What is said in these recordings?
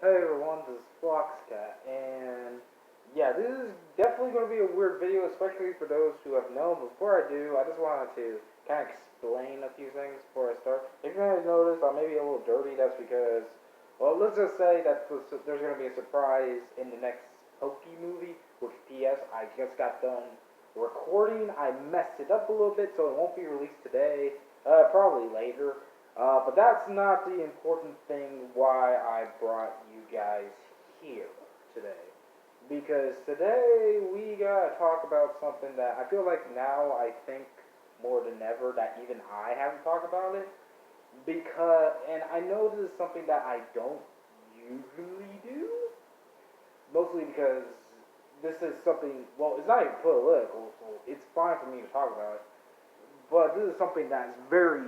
Hey everyone, this is Foxcat, and yeah, this is definitely going to be a weird video, especially for those who have known. Before I do, I just wanted to kind of explain a few things before I start. If you guys noticed, I may be a little dirty. That's because, well, let's just say that there's going to be a surprise in the next Pokey movie, which P.S. I just got done recording. I messed it up a little bit, so it won't be released today. Probably later. But that's not the important thing why I brought you guys here today. Because today we gotta talk about something that I feel like now I think more than ever that even I haven't talked about it. And I know this is something that I don't usually do. Mostly because this is something, well, it's not even political, so it's fine for me to talk about it. But this is something that's very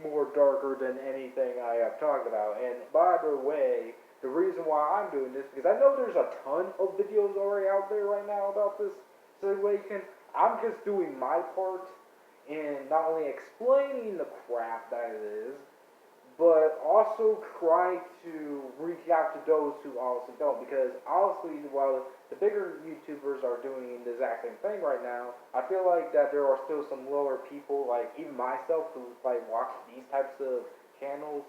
more darker than anything I have talked about. And by the way, the reason why I'm doing this, because I know there's a ton of videos already out there right now about this situation. I'm just doing my part in not only explaining the crap that it is, but also try to reach out to those who honestly don't. Because honestly, while the bigger YouTubers are doing the exact same thing right now, I feel like that there are still some lower people, like even myself, who like watch these types of channels,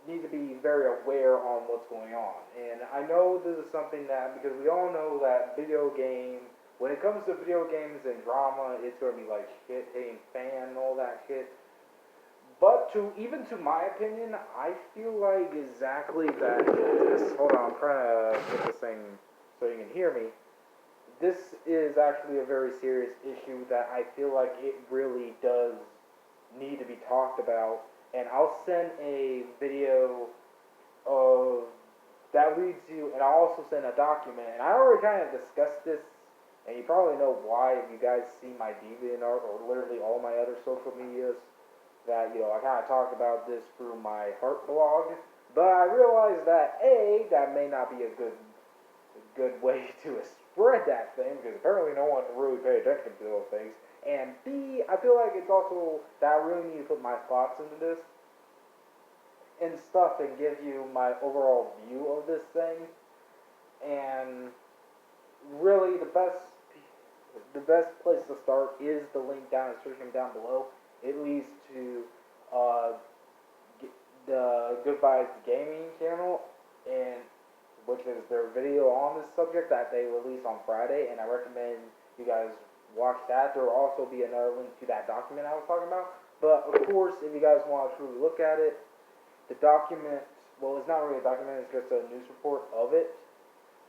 need to be very aware on what's going on. And I know this is something that, because we all know that when it comes to video games and drama, it's going to be like shit hitting fan and all that shit. But even to my opinion, I feel like exactly that this. Hold on, I'm trying to get this thing so you can hear me. This is actually a very serious issue that I feel like it really does need to be talked about. And I'll send a video of that leads you, and I'll also send a document. And I already kind of discussed this, and you probably know why if you guys see my DeviantArt or literally all my other social medias that, I kind of talked about this through my Heart blog, but I realized that A, that may not be a good way to spread that thing, because apparently no one really paid attention to those things, and B, I feel like it's also that I really need to put my thoughts into this and stuff and give you my overall view of this thing, and really the best place to start is the link down in the description down below. It leads to the Goodbyes Gaming channel, and which is their video on this subject that they released on Friday, and I recommend you guys watch that. There will also be another link to that document I was talking about. But of course, if you guys want to truly look at it, the document, well, it's not really a document, it's just a news report of it,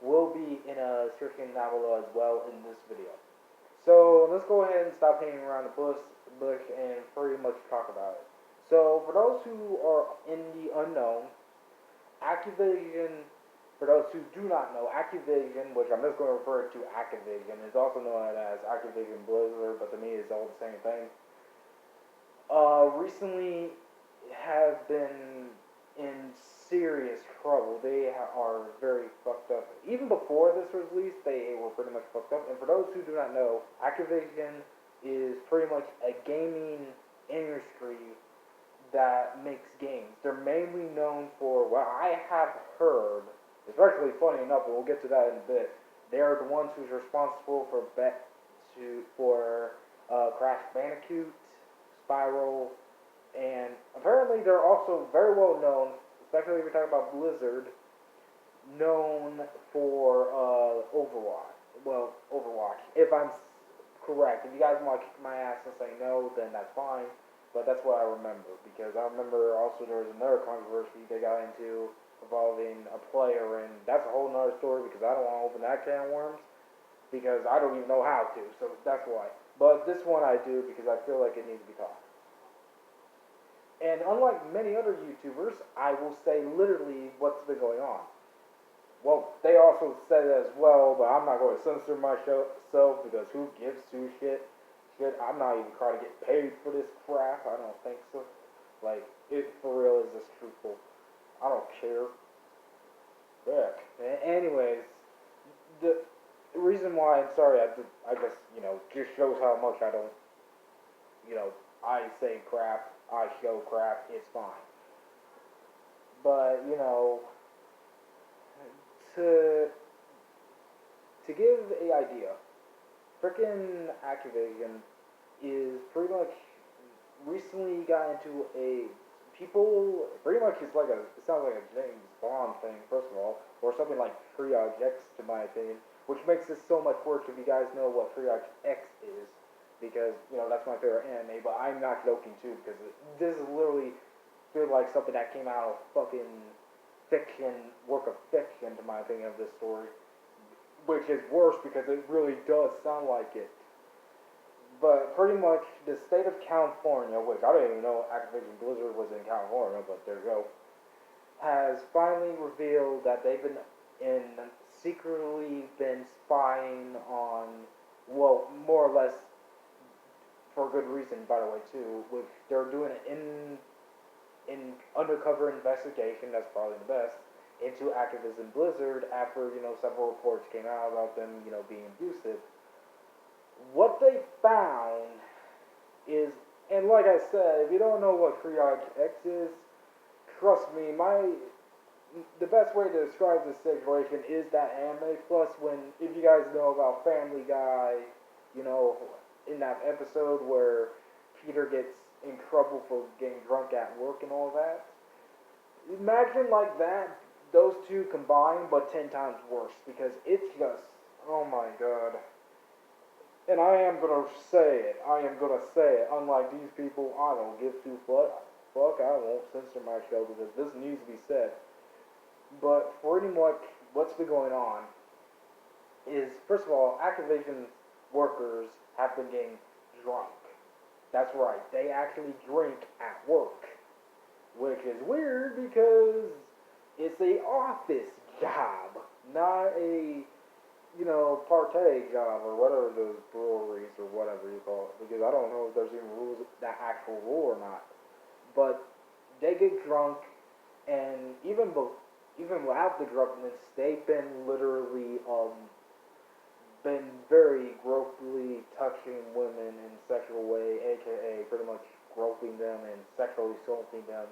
will be in a description down below as well in this video. So let's go ahead and stop hanging around the bush and pretty much talk about it. So for those who are in the unknown, Activision, for those who do not know, Activision, which I'm just going to refer to Activision, is also known as Activision Blizzard, but to me it's all the same thing. Recently have been in serious trouble. They are very fucked up. Even before this was released, they were pretty much fucked up. And for those who do not know, Activision is pretty much a gaming industry that makes games. They're mainly known for what I have heard. It's actually funny enough, but we'll get to that in a bit. They're the ones who's responsible for Crash Bandicoot, Spiral, and apparently they're also very well known, especially if you're talking about Blizzard, known for Overwatch. Well, Overwatch. If I'm correct. If you guys want to kick my ass and say no, then that's fine. But that's what I remember. Because I remember also there was another controversy they got into involving a player, and that's a whole nother story because I don't want to open that can of worms. Because I don't even know how to, so that's why. But this one I do because I feel like it needs to be taught. And unlike many other YouTubers, I will say literally what's been going on. Well, they also said it as well, but I'm not going to censor myself because who gives two shit? I'm not even trying to get paid for this crap. I don't think so. Like, it for real is this truthful. I don't care. Heck. Anyways, the reason why I'm sorry, I just just shows how much I don't, I say crap, I show crap, it's fine. But, to give a idea, frickin' Activision is pretty much recently got into a people pretty much it's like it sounds like a James Bond thing first of all, or something like Triage X to my opinion, which makes this so much worse if you guys know what Triage X is, because that's my favorite anime. But I'm not joking too, because this is literally feel like something that came out of fucking work of fiction to my opinion of this story, which is worse because it really does sound like it. But pretty much the state of California, which I didn't even know Activision Blizzard was in California, but there you go, has finally revealed that they've secretly been spying on, well, more or less for good reason, by the way, too. Which they're doing an undercover investigation. That's probably the best into Activision Blizzard after several reports came out about them being abusive. What they found is, and like I said, if you don't know what Triage X is, trust me, the best way to describe this situation is that anime. Plus, if you guys know about Family Guy, in that episode where Peter gets in trouble for getting drunk at work and all that, imagine like that, those two combined, but 10 times worse, because it's just, oh my god. And I am gonna say it. Unlike these people, I don't give two fuck. I won't censor my show because this needs to be said. But pretty much what's been going on is, first of all, Activision workers have been getting drunk. That's right. They actually drink at work, which is weird because it's a office job, not a partay job or whatever those breweries or whatever you call it, because I don't know if there's even rules that actual rule or not. But they get drunk, and even without the drunkenness, they've been literally been very grossly touching women in a sexual way, aka pretty much groping them and sexually assaulting them.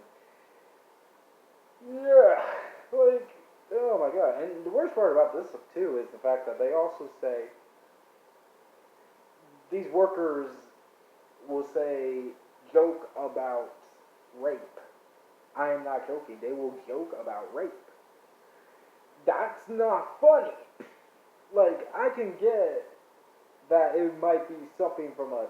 Yeah, like. Oh my god, and the worst part about this too is the fact that they also say, these workers will joke about rape. I am not joking, they will joke about rape. That's not funny. Like, I can get that it might be something from a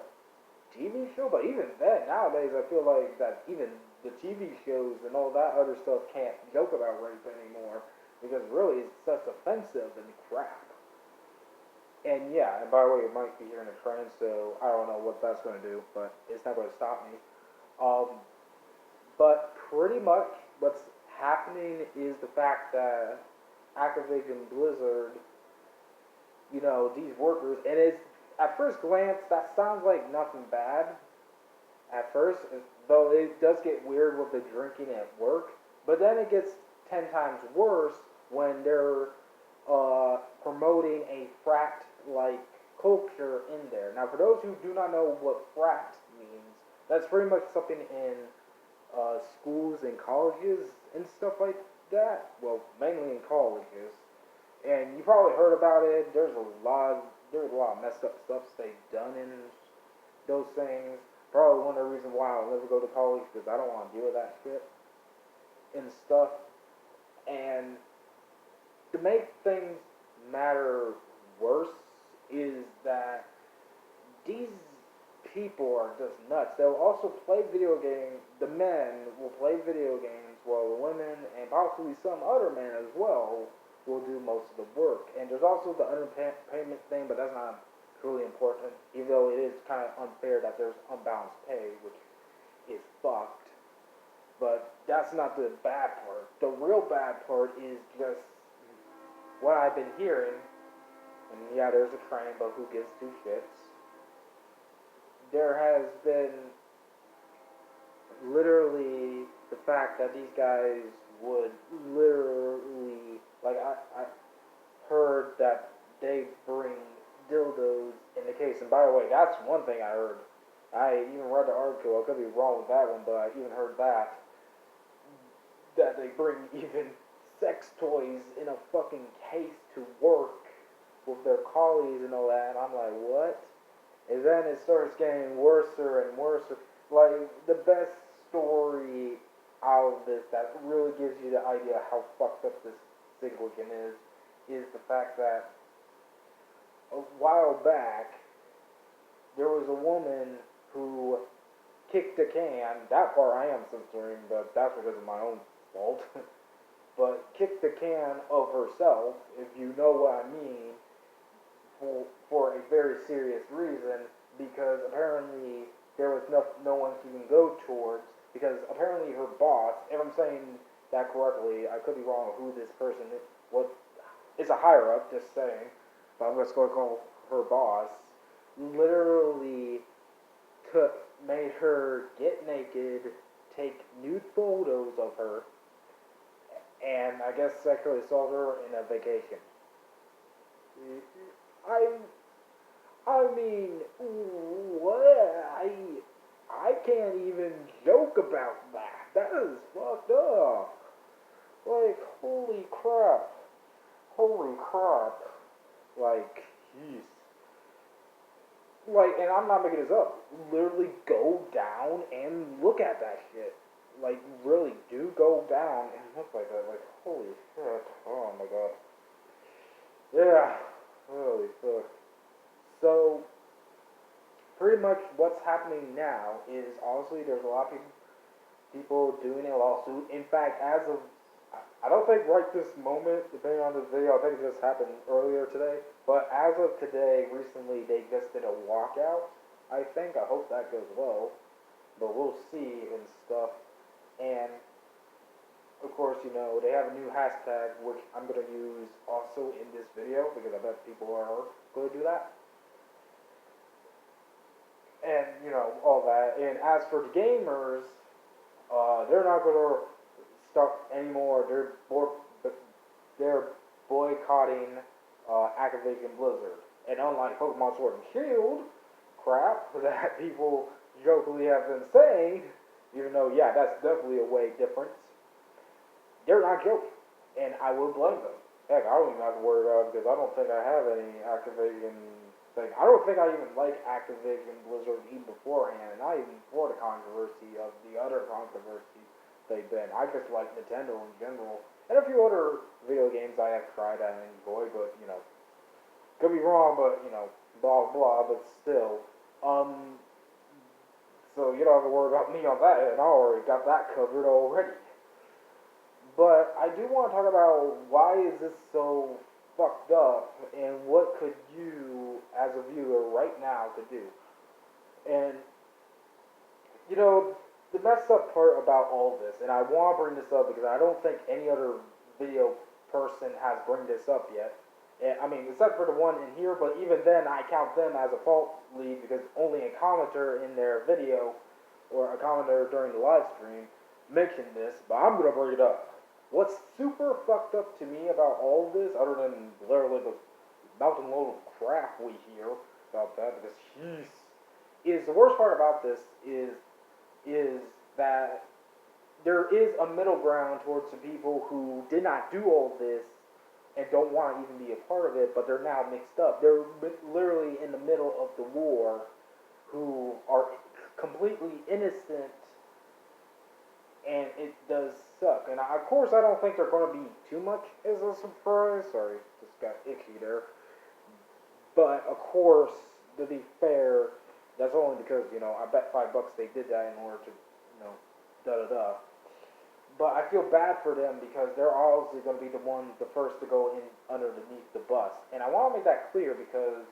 TV show, but even then, nowadays I feel like that even the TV shows and all that other stuff can't joke about rape anymore. Because really, it's such offensive and crap. And yeah, and by the way, it might be hearing a train, so I don't know what that's going to do, but it's not going to stop me. But pretty much what's happening is the fact that Activision Blizzard, these workers, and it's, at first glance, that sounds like nothing bad. At first, though it does get weird with the drinking at work, but then it gets 10 times worse when they're promoting a frat-like culture in there. Now, for those who do not know what frat means, that's pretty much something in schools and colleges and stuff like that. Well, mainly in colleges. And you probably heard about it. There's a lot of messed up stuff they've done in those things. Probably one of the reasons why I'll never go to college, because I don't want to deal with that shit and stuff. And to make things matter worse is that these people are just nuts. They'll also play video games. The men will play video games while the women and possibly some other men as well will do most of the work. And there's also the underpayment thing, but that's not truly important, even though it is kind of unfair that there's unbalanced pay, which is fucked. But that's not the bad part. The real bad part is just what I've been hearing. And yeah, there's a train, but who gives two shits? There has been literally the fact that these guys would literally, like, I heard that they bring dildos in the case. And by the way, that's one thing I heard. I even read the article. I could be wrong with that one, but I even heard that they bring even sex toys in a fucking case to work with their colleagues and all that, and I'm like, what? And then it starts getting worse and worse. Like, the best story out of this that really gives you the idea how fucked up this situation is the fact that a while back, there was a woman who kicked a can. That part I am censoring, but that's because of my own fault. But kicked the can of herself, if you know what I mean, for a very serious reason, because apparently there was no one to even go towards, because apparently her boss, if I'm saying that correctly, I could be wrong who this person is, what, it's a higher up, just saying, but I'm just going to call her boss, literally made her get naked, take nude photos of her, and I guess sexually assault her in a vacation. I mean, what? I can't even joke about that. That is fucked up. Like, holy crap. Holy crap. Like, jeez. Like, and I'm not making this up. Literally go down and look at that shit. Like, really do go down and look like that. Like, holy shit. Oh my god. Yeah. Holy fuck. So, pretty much what's happening now is, honestly, there's a lot of people doing a lawsuit. In fact, as of, I don't think right this moment, depending on this video, I think it just happened earlier today, but as of today, recently, they just did a walkout, I think. I hope that goes well, but we'll see and stuff. And, of course, you know, they have a new hashtag, which I'm going to use also in this video, because I bet people are going to do that. And, you know, all that. And as for the gamers, they're not going to start anymore. They're boycotting Activision Blizzard. And unlike Pokemon Sword and Shield crap that people jokingly have been saying, even though, yeah, that's definitely a way difference, they're not joking. And I would blame them. Heck, I don't even have to worry about it because I don't think I have any Activision thing. I don't think I even like Activision Blizzard even beforehand, and not even before the controversy of the other controversies they've been. I just like Nintendo in general. And a few other video games I have tried and enjoyed, but, you know, could be wrong, but, you know, blah, blah, but still. So you don't have to worry about me on that, and I already got that covered already. But I do want to talk about why is this so fucked up, and what could you, as a viewer right now, could do. And, you know, the messed up part about all this, and I want to bring this up because I don't think any other video person has bring this up yet. And, I mean, except for the one in here, but even then I count them as a fault lead because only a commenter in their video, or a commenter during the live stream, mentioned this, but I'm going to bring it up. What's super fucked up to me about all this, other than literally the mountain load of crap we hear about that, because jeez, is the worst part about this is that there is a middle ground towards the people who did not do all this and don't want to even be a part of it, but they're now mixed up. They're literally in the middle of the war, who are completely innocent. And it does suck. And of course, I don't think they're going to be too much as a surprise. Sorry, just got itchy there. But of course, to be fair, that's only because, you know, I bet $5 they did that in order to, you know, da-da-da. But I feel bad for them because they're obviously going to be the first to go in underneath the bus. And I want to make that clear because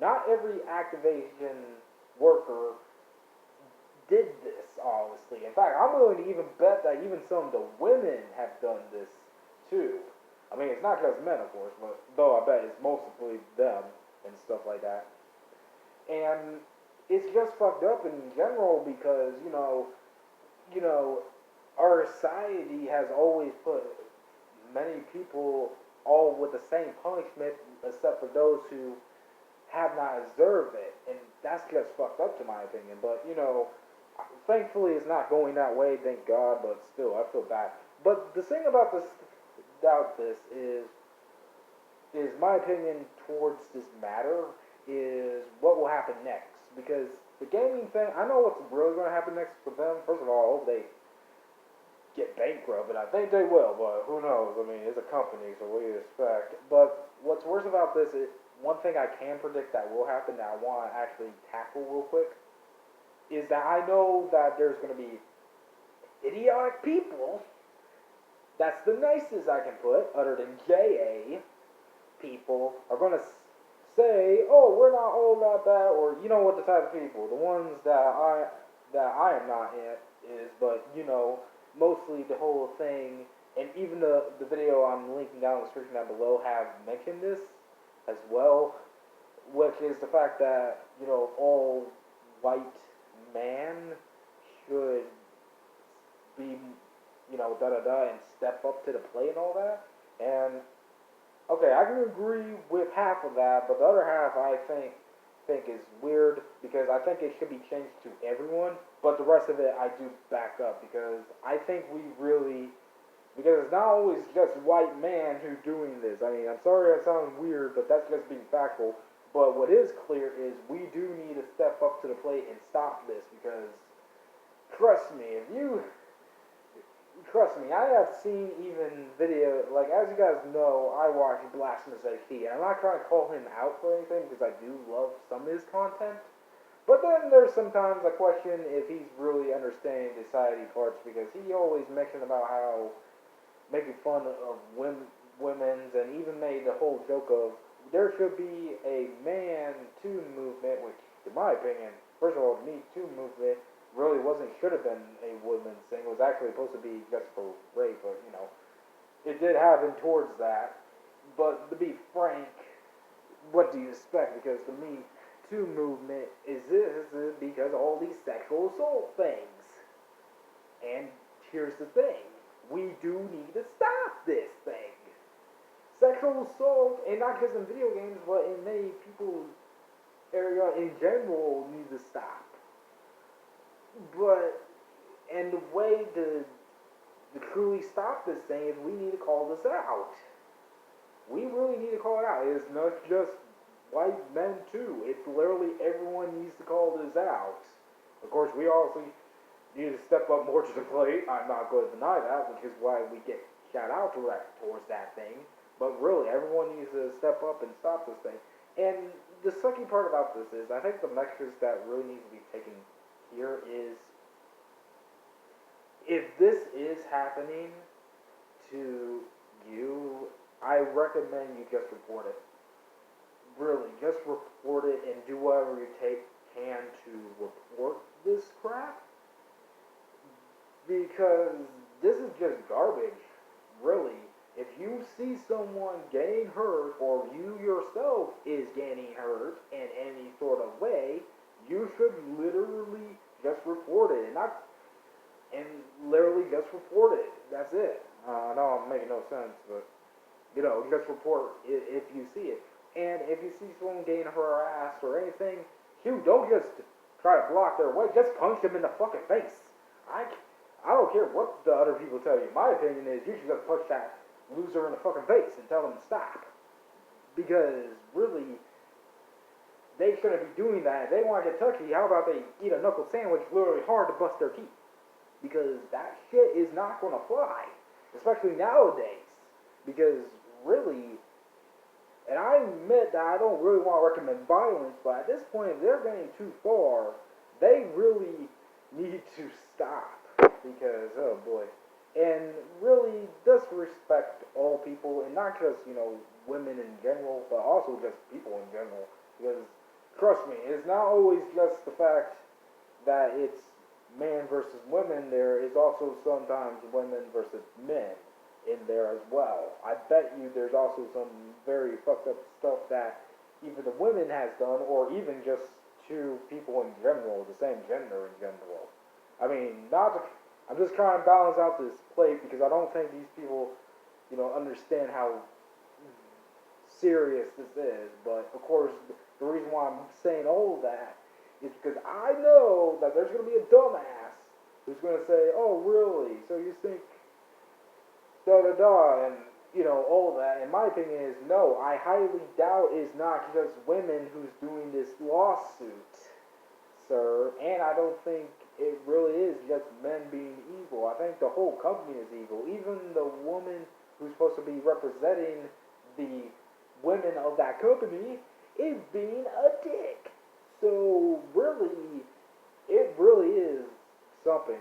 not every Activision worker did this, honestly. In fact, I'm willing to even bet that even some of the women have done this too. I mean, it's not just men, of course, but though I bet it's mostly them and stuff like that. And it's just fucked up in general because, you know, our society has always put many people all with the same punishment except for those who have not deserved it. And that's just fucked up to my opinion. But, you know, thankfully it's not going that way, thank God, but still, I feel bad. But the thing about this doubt this is my opinion towards this matter is what will happen next. Because the gaming thing, I know what's really going to happen next for them. First of all, I hope they get bankrupt, and I think they will, but who knows? I mean, it's a company, so what do you expect? But what's worse about this is, one thing I can predict that will happen that I want to actually tackle real quick, is that I know that there's going to be idiotic people, that's the nicest I can put, other than JA people, are going to say, oh, we're not all about that, or you know what the type of people, the ones that I am not in is, but you know, mostly the whole thing, and even the video I'm linking down in the description down below have mentioned this as well, which is the fact that, you know, all white man should be, you know, and step up to the plate and all that, and okay, I can agree with half of that, but the other half I think is weird, because I think it should be changed to everyone, but the rest of it I do back up, because I think we really, because it's not always just white man who's doing this. I mean, I'm sorry that sounds weird, but that's just being factual, but what is clear is we do need to step up to the plate and stop this, because trust me, I have seen even video, like, as you guys know, I watch Blasphemous HD, and I'm not trying to call him out for anything, because I do love some of his content, but then there's sometimes I question if he's really understanding the society parts, because he always mentioned about how making fun of women's, and even made the whole joke of there should be a Man Too movement, which, in my opinion, first of all, the Me Too movement really should have been a women's thing. It was actually supposed to be just for rape, but, you know, it did happen towards that. But to be frank, what do you expect? Because the Me Too movement is because of all these sexual assault things. And here's the thing. We do need to stop this thing. Sexual assault, and not just in video games, but in many people's area in general, needs to stop. But, and the way to truly stop this thing is we need to call this out. We really need to call it out. It's not just white men too. It's literally everyone needs to call this out. Of course, we also need to step up more to the plate. I'm not going to deny that, which is why we get shout out towards that thing. But really, everyone needs to step up and stop this thing. And the sucky part about this is, I think the measures that really need to be taken here is, if this is happening to you, I recommend you just report it. Really, just report it and do whatever you can to report this crap. Because this is just garbage, really. If you see someone getting hurt, or you yourself is getting hurt in any sort of way, you should literally just report it, and literally just report it. That's it. I know I'm making no sense, but you know, just report it if you see it. And if you see someone getting harassed or anything, don't just try to block their way. Just punch them in the fucking face. I don't care what the other people tell you. My opinion is you should just punch that loser in the fucking face and tell them to stop. Because really, they shouldn't be doing that. If they want to get touchy, how about they eat a knuckle sandwich literally hard to bust their teeth? Because that shit is not going to fly. Especially nowadays. Because really, and I admit that I don't really want to recommend violence, but at this point, if they're getting too far, they really need to stop. Because, oh boy. And really, just respect all people, and not just, you know, women in general, but also just people in general. Because, trust me, it's not always just the fact that it's man versus women. There is also sometimes women versus men in there as well. I bet you there's also some very fucked up stuff that either the women has done, or even just to people in general, the same gender in general. I mean, I'm just trying to balance out this plate, because I don't think these people, you know, understand how serious this is. But of course, the reason why I'm saying all of that is because I know that there's going to be a dumbass who's going to say, oh really, so you think da da da, and all of that. And my opinion is no, I highly doubt it's not just women who's doing this lawsuit, sir. And I don't think it really is just men being evil. I think the whole company is evil. Even the woman who's supposed to be representing the women of that company is being a dick. So really, it really is something.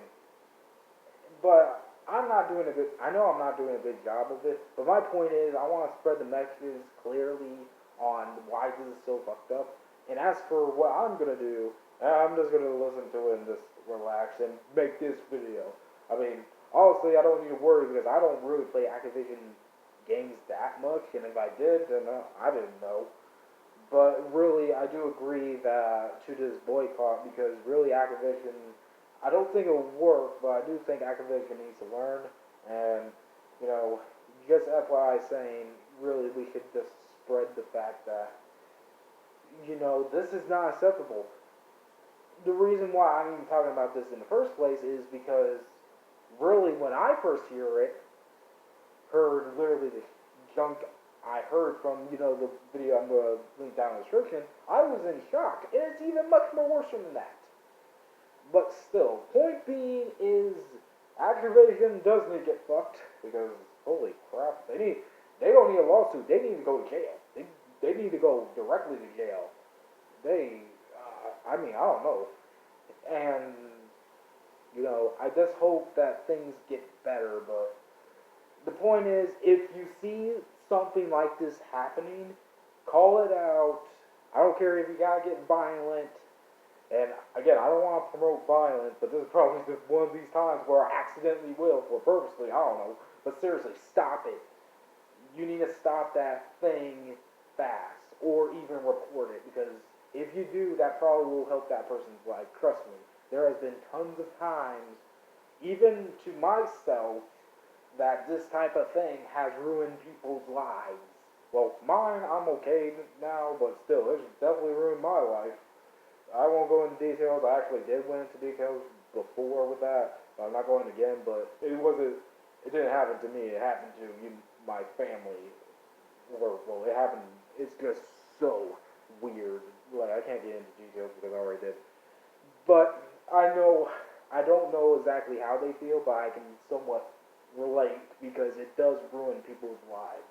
But I'm not doing a good. I know I'm not doing a good job of it. But my point is, I want to spread the messages clearly on why this is so fucked up. And as for what I'm gonna do, I'm just gonna listen to it and just relax and make this video. I mean, honestly, I don't need to worry because I don't really play Activision games that much. And if I did, then I didn't know. But really, I do agree that to this boycott because really Activision, I don't think it'll work, but I do think Activision needs to learn. And, just FYI saying, really we should just spread the fact that, this is not acceptable. The reason why I'm even talking about this in the first place is because really when I first heard literally the junk I heard from, the video I'm going to link down in the description, I was in shock. And it's even much more worse than that. But still, point being is Activision does need to get fucked because holy crap, they don't need a lawsuit. They need to go to jail. They need to go directly to jail. I don't know. And I just hope that things get better. But the point is, if you see something like this happening, call it out. I don't care if you gotta get violent. And again, I don't want to promote violence, but this is probably just one of these times where I accidentally will, or purposely, I don't know. But seriously, stop it. You need to stop that thing fast, or even report it, because if you do, that probably will help that person's life. Trust me. There has been tons of times, even to myself, that this type of thing has ruined people's lives. Well, mine, I'm okay now, but still, it's definitely ruined my life. I won't go into details. I actually did went into details before with that. I'm not going again, but it didn't happen to me. It happened to my family. Well, it happened. It's just so weird. Like, I can't get into details because I already did. But I don't know exactly how they feel, but I can somewhat relate because it does ruin people's lives.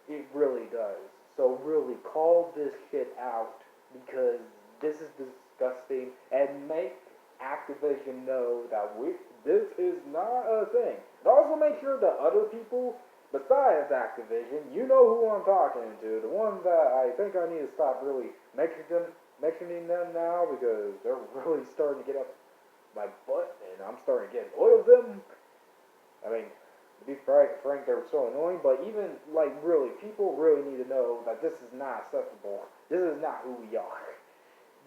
It really does. So really, call this shit out because this is disgusting, and make Activision know that this is not a thing. And also make sure that other people besides Activision, you know who I'm talking to, the ones that I think I need to stop really mentioning them now because they're really starting to get up my butt, and I'm starting to get annoyed with them. I mean, to be frank, they're so annoying, but even, really, people really need to know that this is not acceptable. This is not who we are.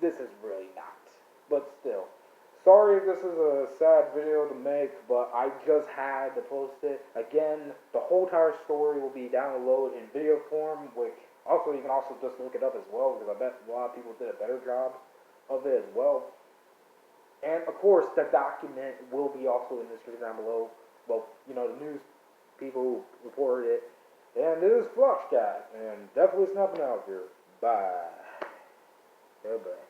This is really not. But still, sorry if this is a sad video to make, but I just had to post it. Again, the whole entire story will be downloaded in video form, which also you can also just look it up as well, because I bet a lot of people did a better job of it as well. And of course, the document will be also in the description down below. Well, the news people who reported it. And this is Fluxcat, and definitely snapping out here. Bye. Goodbye.